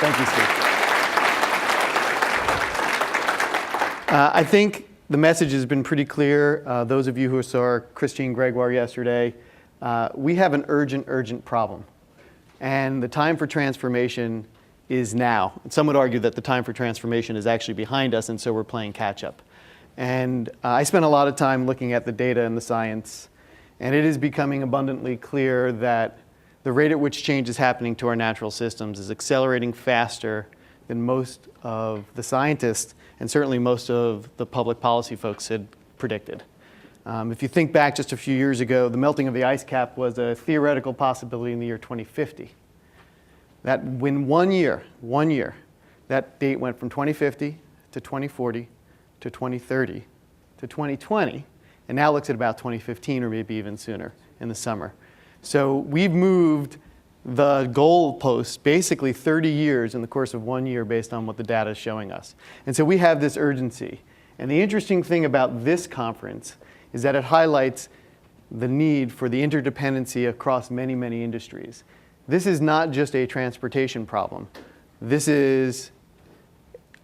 Thank you, Steve. I think the message has been pretty clear. Those of you who saw Christine Gregoire yesterday, we have an urgent problem. And the time for transformation is now. And some would argue that the time for transformation is actually behind us, and so we're playing catch up. And I spent a lot of time looking at the data and the science, and it is becoming abundantly clear that the rate at which change is happening to our natural systems is accelerating faster than most of the scientists and certainly most of the public policy folks had predicted. If you think back just a few years ago, the melting of the ice cap was a theoretical possibility in the year 2050. That in 1 year, that date went from 2050 to 2040 to 2030 to 2020, and now looks at about 2015 or maybe even sooner in the summer. So we've moved the goalpost basically 30 years in the course of 1 year based on what the data is showing us. And so we have this urgency. And the interesting thing about this conference is that it highlights the need for the interdependency across many, many industries. This is not just a transportation problem. This is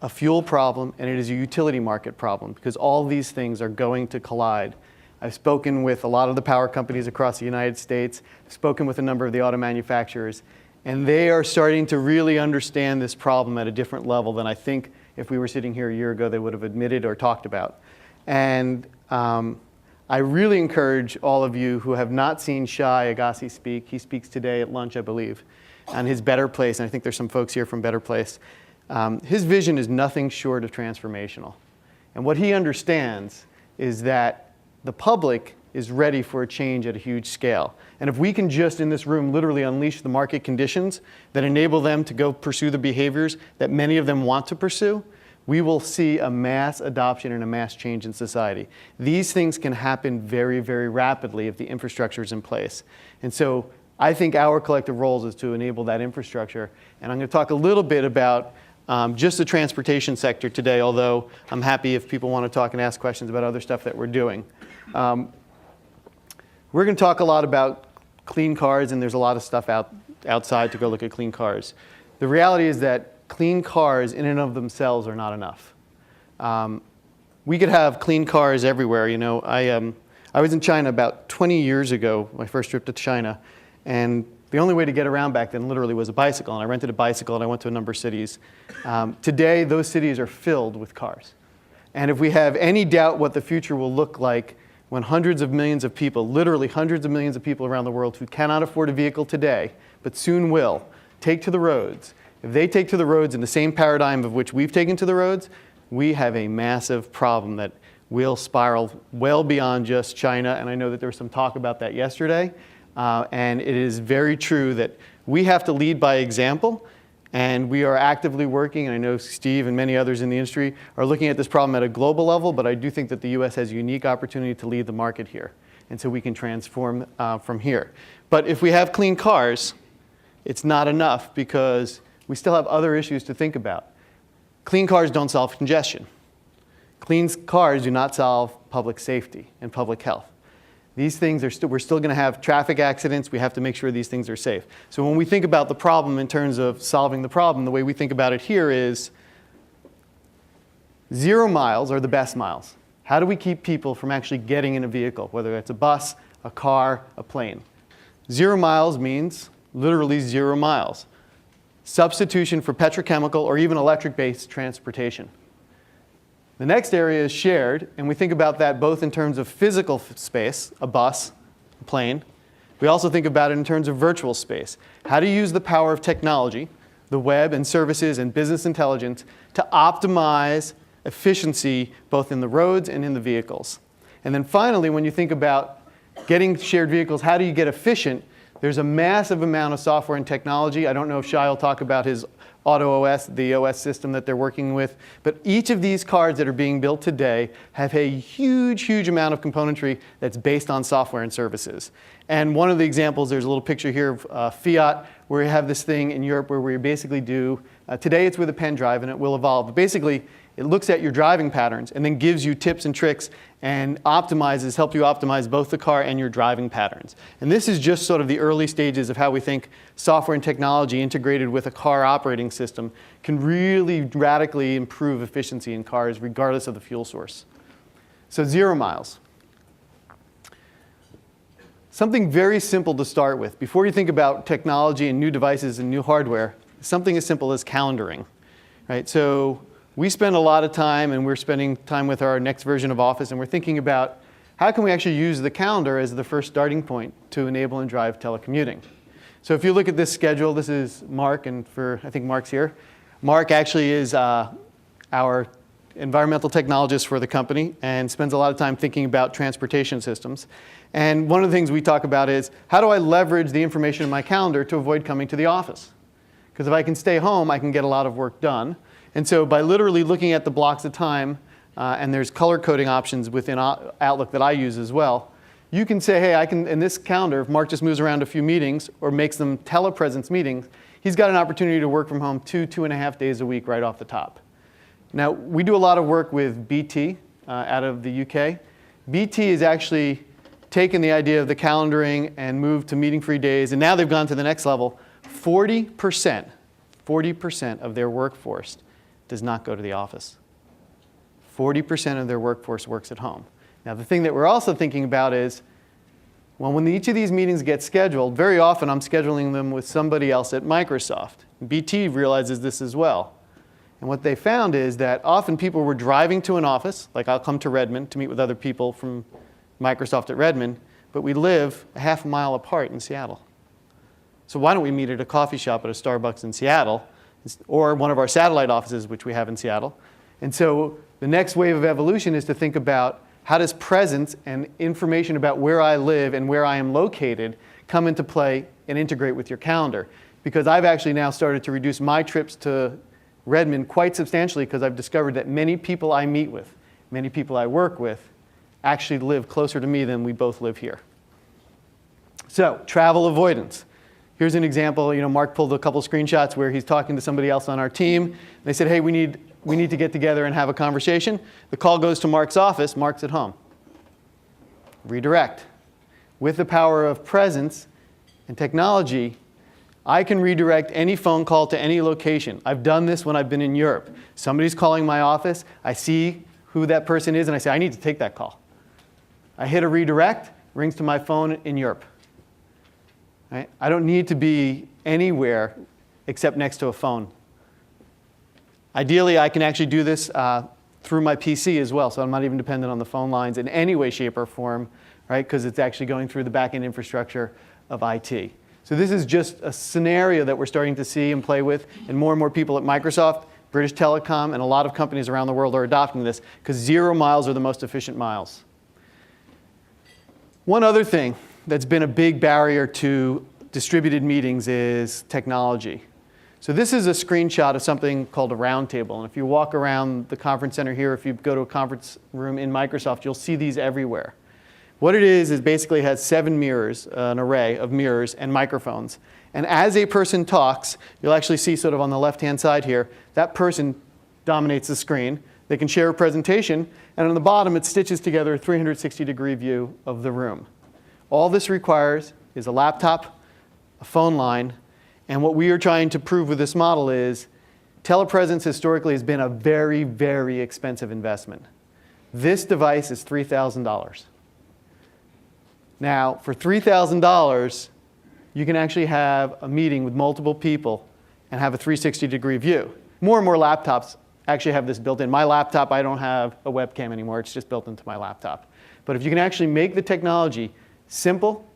a fuel problem, and it is a utility market problem, because all these things are going to collide. I've spoken with a lot of the power companies across the United States. I've spoken with a number of the auto manufacturers, and they are starting to really understand this problem at a different level than I think if we were sitting here a year ago they would have admitted or talked about. And I really encourage all of you who have not seen Shai Agassi speak. He speaks today at lunch, I believe, on his Better Place, and I think there's some folks here from Better Place. His vision is nothing short of transformational. And what he understands is that the public is ready for a change at a huge scale. And if we can just in this room literally unleash the market conditions that enable them to go pursue the behaviors that many of them want to pursue, we will see a mass adoption and a mass change in society. These things can happen very, very rapidly if the infrastructure is in place. And so I think our collective roles is to enable that infrastructure. And I'm going to talk a little bit about just the transportation sector today, although I'm happy if people want to talk and ask questions about other stuff that we're doing. We're going to talk a lot about clean cars, and there's a lot of stuff outside to go look at clean cars. The reality is that clean cars in and of themselves are not enough. We could have clean cars everywhere. You know, I was in China about 20 years ago, my first trip to China, and the only way to get around back then literally was a bicycle, and I rented a bicycle and I went to a number of cities. Today, those cities are filled with cars. And if we have any doubt what the future will look like when hundreds of millions of people, literally hundreds of millions of people around the world who cannot afford a vehicle today, but soon will, take to the roads, if they take to the roads in the same paradigm of which we've taken to the roads, we have a massive problem that will spiral well beyond just China. And I know that there was some talk about that yesterday. And it is very true that we have to lead by example, and we are actively working, and I know Steve and many others in the industry are looking at this problem at a global level, but I do think that the US has a unique opportunity to lead the market here, and so we can transform from here. But if we have clean cars, it's not enough because we still have other issues to think about. Clean cars don't solve congestion. Clean cars do not solve public safety and public health. These things are we're still going to have traffic accidents. We have to make sure these things are safe. So when we think about the problem in terms of solving the problem, the way we think about it here is 0 miles are the best miles. How do we keep people from actually getting in a vehicle, whether it's a bus, a car, a plane? 0 miles means literally 0 miles. Substitution for petrochemical or even electric-based transportation. The next area is shared, and we think about that both in terms of physical space, a bus, a plane. We also think about it in terms of virtual space. How do you use the power of technology, the web and services and business intelligence to optimize efficiency both in the roads and in the vehicles? And then finally, when you think about getting shared vehicles, how do you get efficient? There's a massive amount of software and technology. I don't know if Shai will talk about his Auto OS, the OS system that they're working with. But each of these cars that are being built today have a huge, huge amount of componentry that's based on software and services. And one of the examples, there's a little picture here of Fiat, where we have this thing in Europe where we basically do, today it's with a pen drive and it will evolve. But basically, It looks at your driving patterns and then gives you tips and tricks and helps you optimize both the car and your driving patterns. And this is just sort of the early stages of how we think software and technology integrated with a car operating system can really radically improve efficiency in cars regardless of the fuel source. So 0 miles. Something very simple to start with. Before you think about technology and new devices and new hardware, something as simple as calendaring. Right? So we spend a lot of time, and we're spending time with our next version of Office, and we're thinking about how can we actually use the calendar as the first starting point to enable and drive telecommuting. So if you look at this schedule, this is Mark, and I think Mark's here. Mark actually is our environmental technologist for the company and spends a lot of time thinking about transportation systems. And one of the things we talk about is, how do I leverage the information in my calendar to avoid coming to the office? Because if I can stay home, I can get a lot of work done. And so by literally looking at the blocks of time, and there's color coding options within Outlook that I use as well, you can say, hey, I can, in this calendar, if Mark just moves around a few meetings or makes them telepresence meetings, he's got an opportunity to work from home 2.5 days a week right off the top. Now, we do a lot of work with BT out of the UK. BT has actually taken the idea of the calendaring and moved to meeting-free days, and now they've gone to the next level. 40% of their workforce does not go to the office. 40% of their workforce works at home. Now, the thing that we're also thinking about is, well, when each of these meetings get scheduled, very often I'm scheduling them with somebody else at Microsoft. BT realizes this as well. And what they found is that often people were driving to an office, like I'll come to Redmond to meet with other people from Microsoft at Redmond, but we live a half a mile apart in Seattle. So why don't we meet at a coffee shop at a Starbucks in Seattle, or one of our satellite offices, which we have in Seattle. And so the next wave of evolution is to think about how does presence and information about where I live and where I am located come into play and integrate with your calendar. Because I've actually now started to reduce my trips to Redmond quite substantially because I've discovered that many people I meet with, many people I work with, actually live closer to me than we both live here. So, travel avoidance. Here's an example. Mark pulled a couple screenshots where he's talking to somebody else on our team. They said, hey, we need to get together and have a conversation. The call goes to Mark's office. Mark's at home. Redirect. With the power of presence and technology, I can redirect any phone call to any location. I've done this when I've been in Europe. Somebody's calling my office. I see who that person is, and I say, I need to take that call. I hit a redirect, rings to my phone in Europe. Right? I don't need to be anywhere except next to a phone. Ideally, I can actually do this through my PC as well, so I'm not even dependent on the phone lines in any way, shape, or form, right? Because it's actually going through the back-end infrastructure of IT. So this is just a scenario that we're starting to see and play with, and more people at Microsoft, British Telecom, and a lot of companies around the world are adopting this because 0 miles are the most efficient miles. One other thing that's been a big barrier to distributed meetings is technology. So this is a screenshot of something called a roundtable. And if you walk around the conference center here, if you go to a conference room in Microsoft, you'll see these everywhere. What it is basically it has 7 mirrors, an array of mirrors and microphones. And as a person talks, you'll actually see sort of on the left-hand side here, that person dominates the screen. They can share a presentation, and on the bottom it stitches together a 360-degree view of the room. All this requires is a laptop, a phone line, and what we are trying to prove with this model is telepresence historically has been a very, very expensive investment. This device is $3,000. Now, for $3,000, you can actually have a meeting with multiple people and have a 360-degree view. More and more laptops actually have this built in. My laptop, I don't have a webcam anymore. It's just built into my laptop. But if you can actually make the technology simple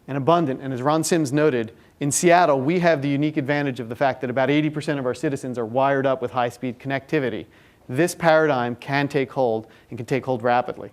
and abundant, and as Ron Sims noted, in Seattle, we have the unique advantage of the fact that about 80% of our citizens are wired up with high-speed connectivity. This paradigm can take hold and can take hold rapidly.